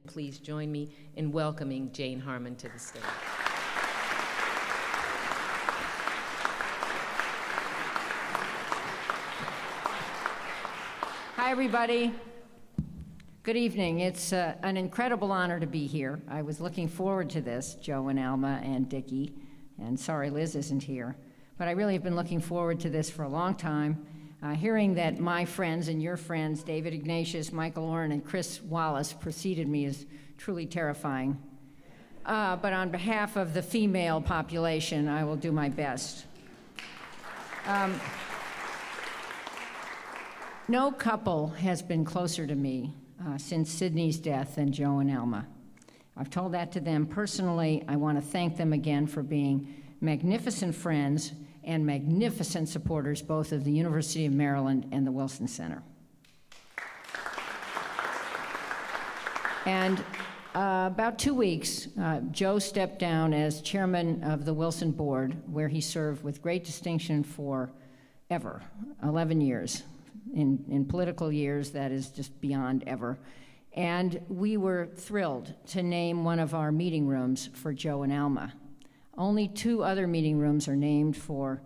Please join me in welcoming Jane Harman to the stage. Hi, everybody. Good evening. It's an incredible honor to be here. I was looking forward to this, Joe and Alma and Dickie, and sorry Liz isn't here. But I really have been looking forward to this for a long time. Hearing that my friends and your friends, David Ignatius, Michael Oren, and Chris Wallace, preceded me is truly terrifying. But on behalf of the female population, I will do my best. No couple has been closer to me since Sydney's death than Joe and Alma. I've told that to them personally. I want to thank them again for being magnificent friends and magnificent supporters both of the University of Maryland and the Wilson Center. And about 2 weeks, Joe stepped down as chairman of the Wilson Board, where he served with great distinction for 11 years. In political years, that is just beyond ever. And we were thrilled to name one of our meeting rooms for Joe and Alma. Only 2 other meeting rooms are named for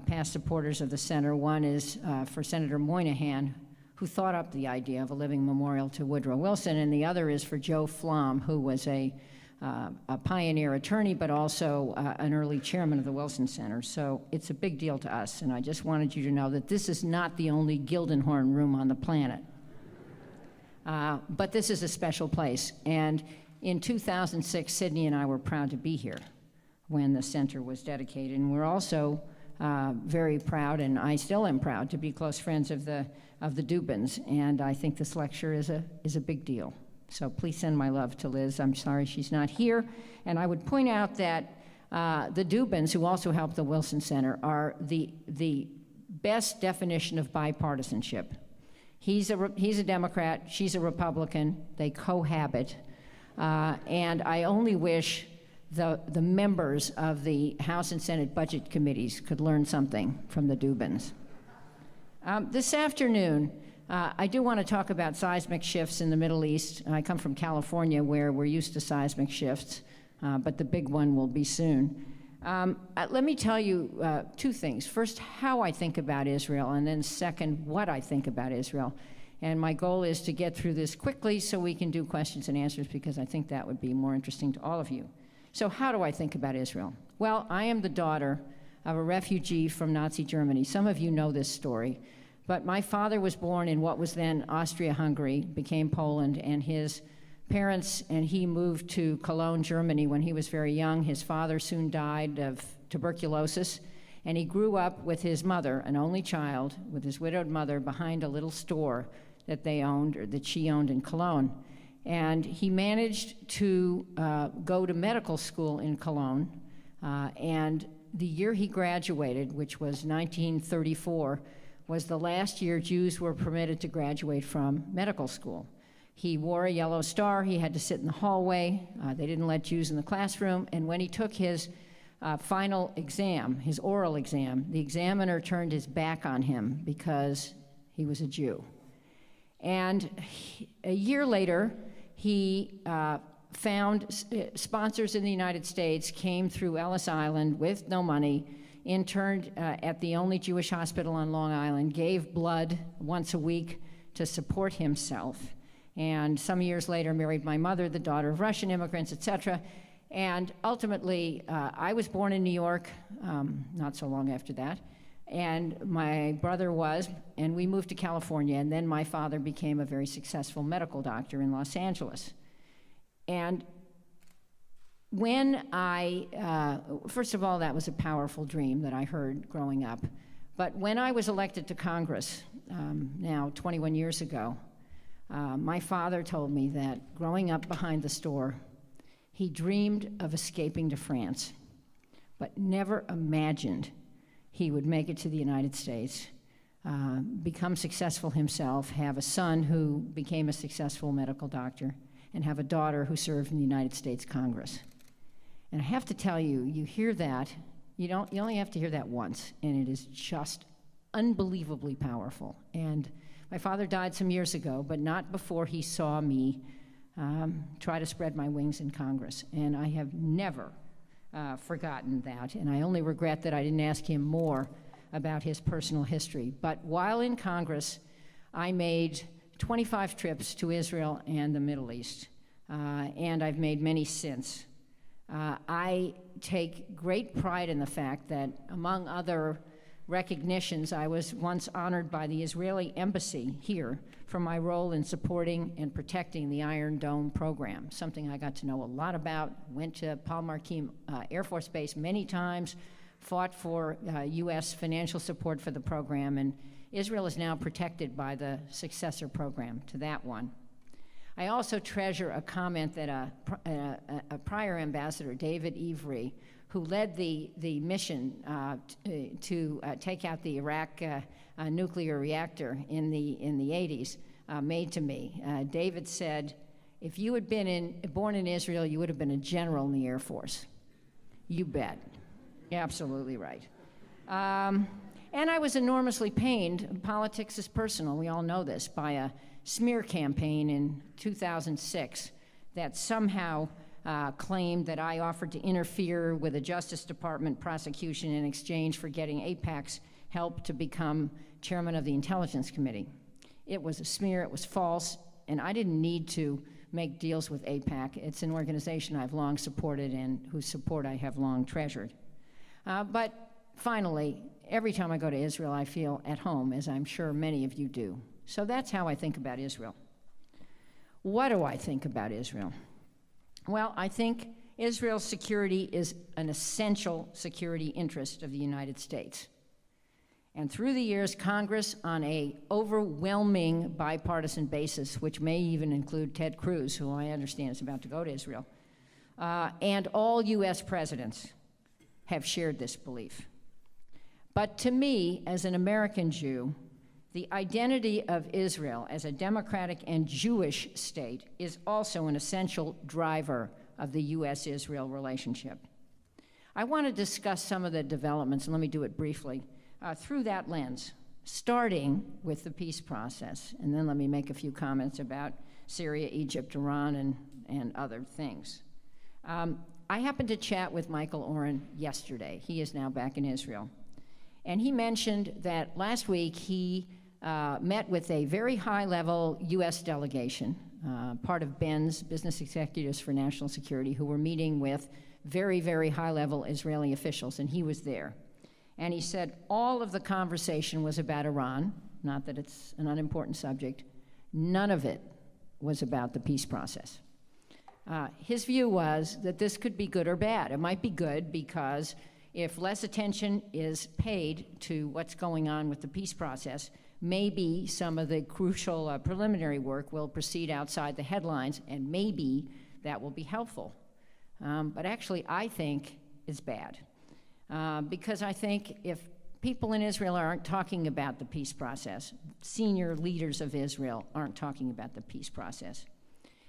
past supporters of the center. One is for Senator Moynihan, who thought up the idea of a living memorial to Woodrow Wilson, and the other is for Joe Flom, who was a pioneer attorney, but also an early chairman of the Wilson Center. So it's a big deal to us, and I just wanted you to know that this is not the only Gildenhorn room on the planet. But this is a special place, and in 2006, Sydney and I were proud to be here when the center was dedicated, and we're also very proud, and I still am proud, to be close friends of the Dubins, and I think this lecture is a big deal. So please send my love to Liz. I'm sorry she's not here. And I would point out that the Dubins, who also helped the Wilson Center, are the best definition of bipartisanship. He's a Democrat, she's a Republican, they cohabit, and I only wish the members of the House and Senate budget committees could learn something from the Dubins. This afternoon, I do want to talk about seismic shifts in the Middle East. I come from California, where we're used to seismic shifts, but the big one will be soon. Let me tell you 2 things. First, how I think about Israel, and then second, what I think about Israel. And my goal is to get through this quickly so we can do questions and answers, because I think that would be more interesting to all of you. So how do I think about Israel? Well, I am the daughter of a refugee from Nazi Germany. Some of you know this story. But my father was born in what was then Austria-Hungary, became Poland, and his parents and he moved to Cologne, Germany when he was very young. His father soon died of tuberculosis, and he grew up with his mother, an only child, with his widowed mother behind a little store that they owned, or that she owned in Cologne. And he managed to go to medical school in Cologne, and the year he graduated, which was 1934, was the last year Jews were permitted to graduate from medical school. He wore a yellow star, he had to sit in the hallway, they didn't let Jews in the classroom, and when he took his final exam, his oral exam, the examiner turned his back on him because he was a Jew. And a year later, he found sponsors in the United States, came through Ellis Island with no money, interned at the only Jewish hospital on Long Island, gave blood once a week to support himself, and some years later married my mother, the daughter of Russian immigrants, etc. And ultimately, I was born in New York, not so long after that, and my brother was, and we moved to California, and then my father became a very successful medical doctor in Los Angeles. And when first of all, that was a powerful dream that I heard growing up. But when I was elected to Congress, now 21 years ago, my father told me that growing up behind the store, he dreamed of escaping to France, but never imagined he would make it to the United States, become successful himself, have a son who became a successful medical doctor, and have a daughter who served in the United States Congress. And I have to tell you, you hear that, you only have to hear that once, and it is just unbelievably powerful. And my father died some years ago, but not before he saw me try to spread my wings in Congress. And I have never forgotten that, and I only regret that I didn't ask him more about his personal history. But while in Congress, I made 25 trips to Israel and the Middle East, and I've made many since. I take great pride in the fact that, among other recognitions, I was once honored by the Israeli embassy here for my role in supporting and protecting the Iron Dome program, something I got to know a lot about. Went to Paul Marquis Air Force Base many times, fought for U.S. financial support for the program, and Israel is now protected by the successor program to that one. I also treasure a comment that a prior ambassador, David Avery, who led the mission to take out the Iraq nuclear reactor in the 80s, made to me. David said, if you had been born in Israel, you would have been a general in the Air Force. You bet. Absolutely right. And I was enormously pained, politics is personal, we all know this, by a smear campaign in 2006 that somehow claimed that I offered to interfere with a Justice Department prosecution in exchange for getting AIPAC's help to become chairman of the Intelligence Committee. It was a smear, it was false, and I didn't need to make deals with AIPAC. It's an organization I've long supported and whose support I have long treasured. But finally, every time I go to Israel, I feel at home, as I'm sure many of you do. So that's how I think about Israel. What do I think about Israel? Well, I think Israel's security is an essential security interest of the United States. And through the years, Congress, on an overwhelming bipartisan basis, which may even include Ted Cruz, who I understand is about to go to Israel, and all U.S. presidents have shared this belief. But to me, as an American Jew, the identity of Israel as a democratic and Jewish state is also an essential driver of the U.S.-Israel relationship. I want to discuss some of the developments, and let me do it briefly, through that lens, starting with the peace process, and then let me make a few comments about Syria, Egypt, Iran, and other things. I happened to chat with Michael Oren yesterday. He is now back in Israel. And he mentioned that last week he met with a very high-level U.S. delegation, part of Ben's Business Executives for National Security, who were meeting with very, very high-level Israeli officials, and he was there. And he said all of the conversation was about Iran, not that it's an unimportant subject. None of it was about the peace process. His view was that this could be good or bad. It might be good because if less attention is paid to what's going on with the peace process, maybe some of the crucial preliminary work will proceed outside the headlines, and maybe that will be helpful. But actually, I think it's bad. Because I think if people in Israel aren't talking about the peace process, senior leaders of Israel aren't talking about the peace process,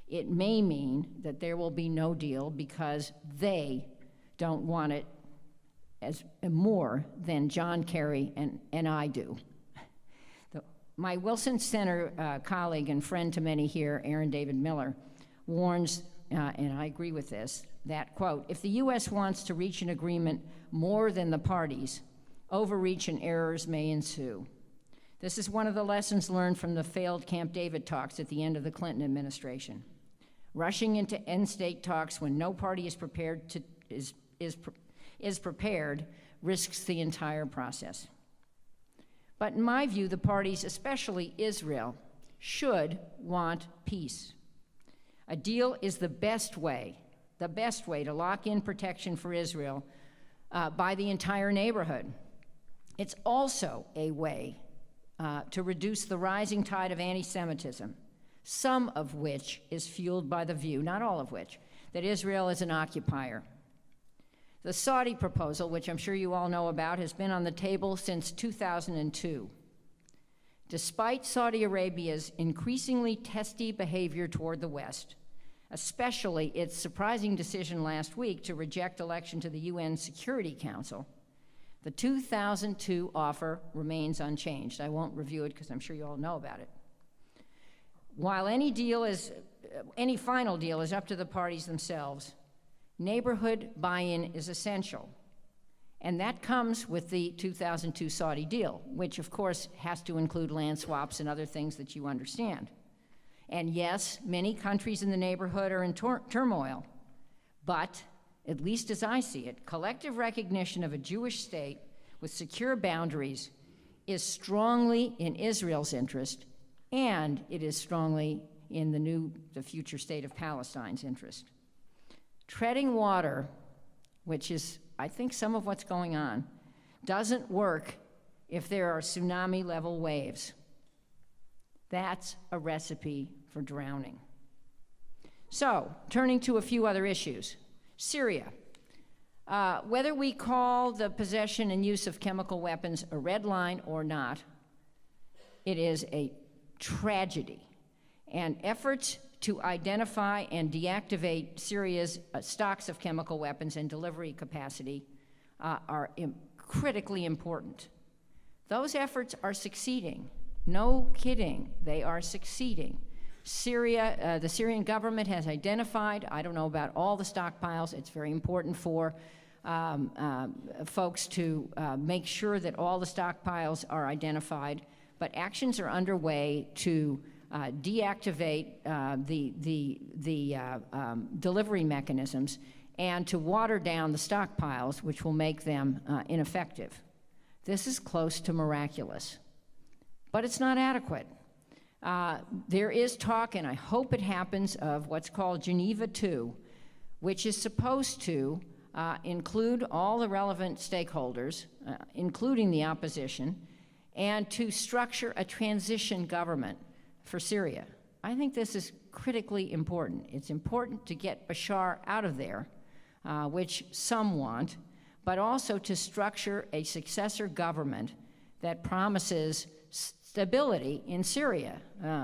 it may mean that there will be no deal because they don't want it as more than John Kerry and I do. My Wilson Center colleague and friend to many here, Aaron David Miller, warns, and I agree with this, that, quote, if the U.S. wants to reach an agreement more than the parties, overreach and errors may ensue. This is one of the lessons learned from the failed Camp David talks at the end of the Clinton administration. Rushing into end-state talks when no party is prepared risks the entire process. But in my view, the parties, especially Israel, should want peace. A deal is the best way to lock in protection for Israel by the entire neighborhood. It's also a way to reduce the rising tide of anti-Semitism, some of which is fueled by the view, not all of which, that Israel is an occupier. The Saudi proposal, which I'm sure you all know about, has been on the table since 2002. Despite Saudi Arabia's increasingly testy behavior toward the West, especially its surprising decision last week to reject election to the UN Security Council, the 2002 offer remains unchanged. I won't review it because I'm sure you all know about it. While any deal is any final deal is up to the parties themselves. Neighborhood buy-in is essential. And that comes with the 2002 Saudi deal, which of course has to include land swaps and other things that you understand. And yes, many countries in the neighborhood are in turmoil, but at least as I see it, collective recognition of a Jewish state with secure boundaries is strongly in Israel's interest, and it is strongly in the future state of Palestine's interest. Treading water, which is, I think, some of what's going on, doesn't work if there are tsunami-level waves. That's a recipe for drowning. So, turning to a few other issues. Syria. Whether we call the possession and use of chemical weapons a red line or not, it is a tragedy. And efforts to identify and deactivate Syria's stocks of chemical weapons and delivery capacity are critically important. Those efforts are succeeding. No kidding, they are succeeding. Syria, the Syrian government has identified, I don't know about all the stockpiles, it's very important for folks to make sure that all the stockpiles are identified, but actions are underway to deactivate the delivery mechanisms and to water down the stockpiles, which will make them ineffective. This is close to miraculous, but it's not adequate. There is talk, and I hope it happens, of what's called Geneva II, which is supposed to include all the relevant stakeholders, including the opposition, and to structure a transition government for Syria. I think this is critically important. It's important to get Bashar out of there, which some want, but also to structure a successor government that promises stability in Syria.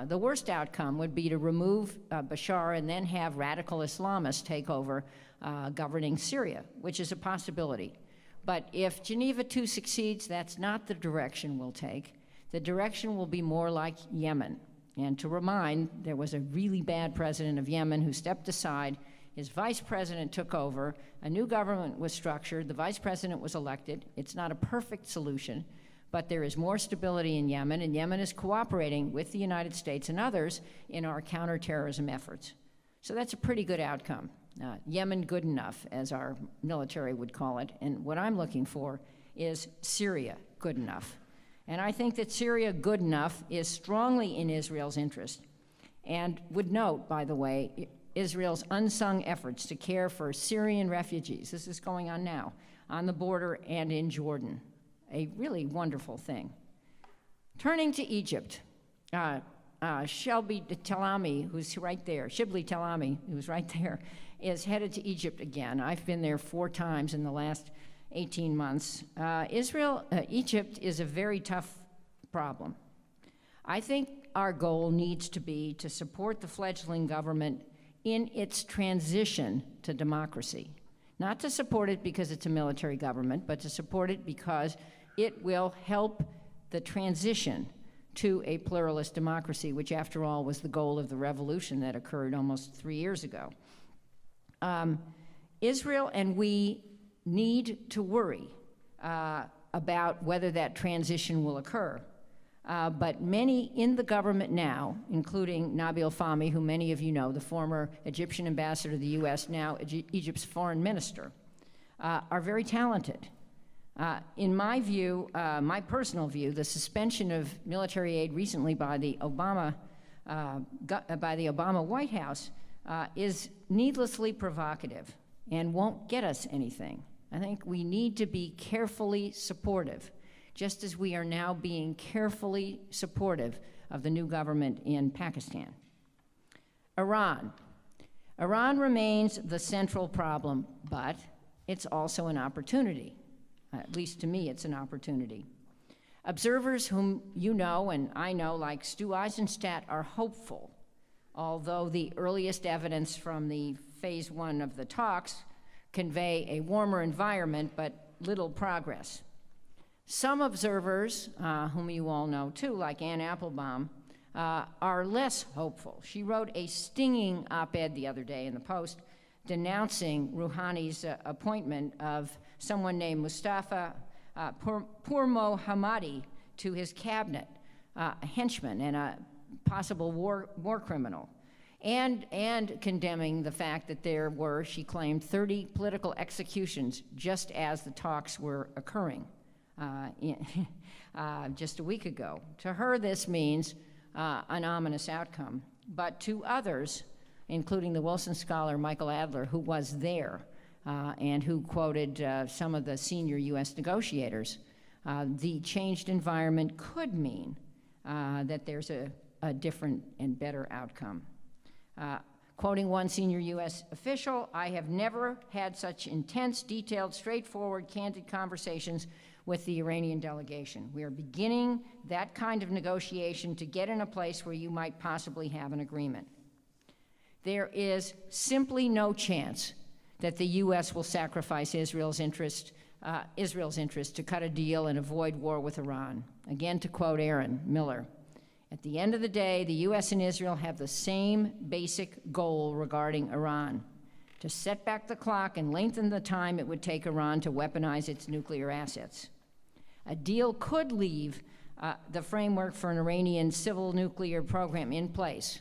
The worst outcome would be to remove Bashar and then have radical Islamists take over governing Syria, which is a possibility. But if Geneva II succeeds, that's not the direction we'll take. The direction will be more like Yemen. And to remind, there was a really bad president of Yemen who stepped aside. His vice president took over. A new government was structured. The vice president was elected. It's not a perfect solution, but there is more stability in Yemen, and Yemen is cooperating with the United States and others in our counterterrorism efforts. So that's a pretty good outcome. Yemen good enough, as our military would call it, and what I'm looking for is Syria good enough. And I think that Syria good enough is strongly in Israel's interest, and would note, by the way, Israel's unsung efforts to care for Syrian refugees. This is going on now, on the border and in Jordan. A really wonderful thing. Turning to Egypt, Shibli Talami, who's right there, is headed to Egypt again. I've been there 4 times in the last 18 months. Egypt is a very tough problem. I think our goal needs to be to support the fledgling government in its transition to democracy. Not to support it because it's a military government, but to support it because it will help the transition to a pluralist democracy, which after all was the goal of the revolution that occurred almost 3 years ago. Israel and we need to worry about whether that transition will occur. But many in the government now, including Nabil Fahmy, who many of you know, the former Egyptian ambassador to the U.S., now Egypt's foreign minister, are very talented. In my view, my personal view, the suspension of military aid recently by the Obama White House is needlessly provocative and won't get us anything. I think we need to be carefully supportive, just as we are now being carefully supportive of the new government in Pakistan. Iran. Iran remains the central problem, but it's also an opportunity. At least to me, it's an opportunity. Observers whom you know and I know, like Stu Eisenstadt, are hopeful, although the earliest evidence from the phase 1 of the talks convey a warmer environment, but little progress. Some observers, whom you all know too, like Ann Applebaum, are less hopeful. She wrote a stinging op-ed the other day in the Post denouncing Rouhani's appointment of someone named Mustafa Pourmo Hamadi to his cabinet, a henchman and a possible war criminal, and condemning the fact that there were, she claimed, 30 political executions just as the talks were occurring just a week ago. To her, this means an ominous outcome. But to others, including the Wilson scholar Michael Adler, who was there and who quoted some of the senior U.S. negotiators, the changed environment could mean that there's a different and better outcome. Quoting one senior U.S. official, "I have never had such intense, detailed, straightforward, candid conversations with the Iranian delegation. We are beginning that kind of negotiation to get in a place where you might possibly have an agreement. There is simply no chance that the U.S. will sacrifice Israel's interest to cut a deal and avoid war with Iran." Again, to quote Aaron Miller, "At the end of the day, the U.S. and Israel have the same basic goal regarding Iran: to set back the clock and lengthen the time it would take Iran to weaponize its nuclear assets. A deal could leave the framework for an Iranian civil nuclear program in place.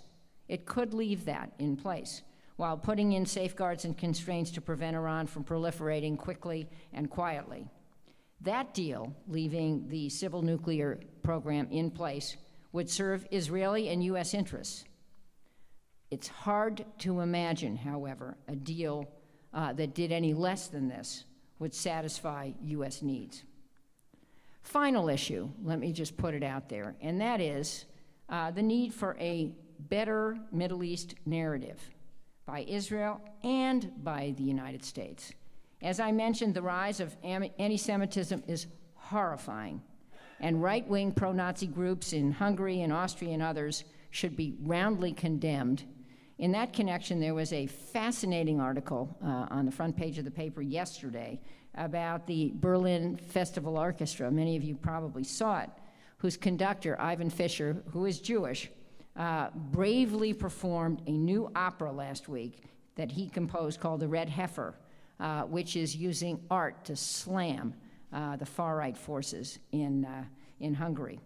It could leave that in place, while putting in safeguards and constraints to prevent Iran from proliferating quickly and quietly. That deal, leaving the civil nuclear program in place, would serve Israeli and U.S. interests. It's hard to imagine, however, a deal that did any less than this would satisfy U.S. needs." Final issue, let me just put it out there, and that is the need for a better Middle East narrative by Israel and by the United States. As I mentioned, the rise of anti-Semitism is horrifying, and right-wing pro-Nazi groups in Hungary and Austria and others should be roundly condemned. In that connection, there was a fascinating article on the front page of the paper yesterday about the Berlin Festival Orchestra. Many of you probably saw it, whose conductor, Ivan Fischer, who is Jewish, bravely performed a new opera last week that he composed called The Red Heifer, which is using art to slam the far-right forces in Hungary.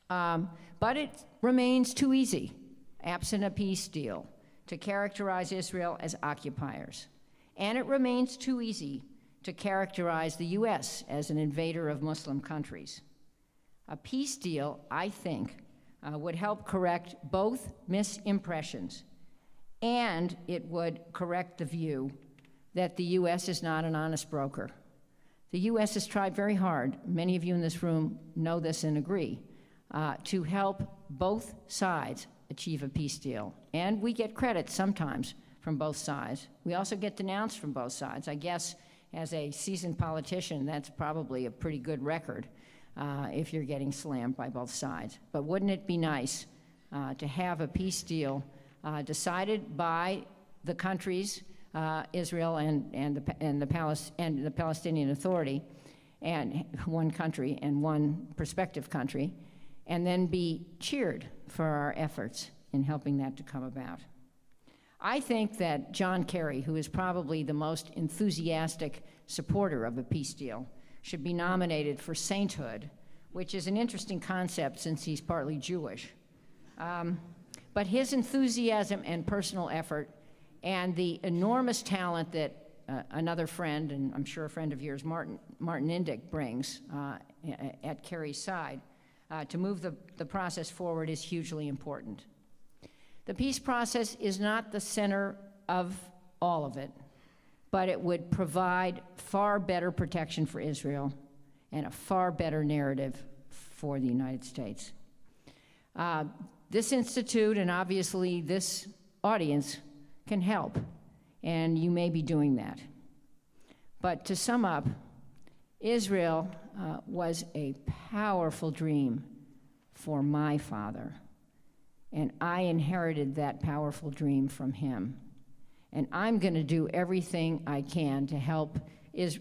But it remains too easy, absent a peace deal, to characterize Israel as occupiers. And it remains too easy to characterize the U.S. as an invader of Muslim countries. A peace deal, I think, would help correct both misimpressions, and it would correct the view that the U.S. is not an honest broker. The U.S. has tried very hard, many of you in this room know this and agree, to help both sides achieve a peace deal. And we get credit sometimes from both sides. We also get denounced from both sides. I guess as a seasoned politician, that's probably a pretty good record if you're getting slammed by both sides. But wouldn't it be nice to have a peace deal decided by the countries, Israel and the Palestinian Authority, and one country and one prospective country, and then be cheered for our efforts in helping that to come about? I think that John Kerry, who is probably the most enthusiastic supporter of a peace deal, should be nominated for sainthood, which is an interesting concept since he's partly Jewish. But his enthusiasm and personal effort and the enormous talent that another friend, and I'm sure a friend of yours, Martin Indyk, brings at Kerry's side to move the process forward is hugely important. The peace process is not the center of all of it, but it would provide far better protection for Israel and a far better narrative for the United States. This institute and obviously this audience can help, and you may be doing that. But to sum up, Israel was a powerful dream for my father, and I inherited that powerful dream from him. And I'm going to do everything I can to help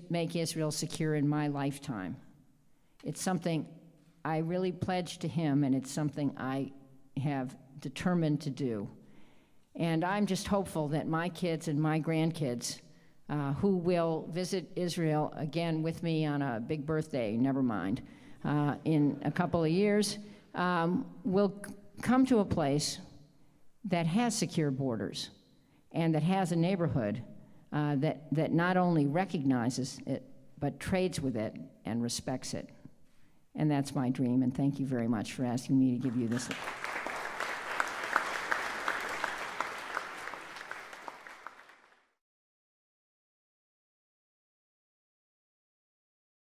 make Israel secure in my lifetime. It's something I really pledged to him, and it's something I have determined to do. And I'm just hopeful that my kids and my grandkids, who will visit Israel again with me on a big birthday, never mind, in a couple of years, will come to a place that has secure borders and that has a neighborhood that not only recognizes it, but trades with it and respects it. And that's my dream, and thank you very much for asking me to give you this.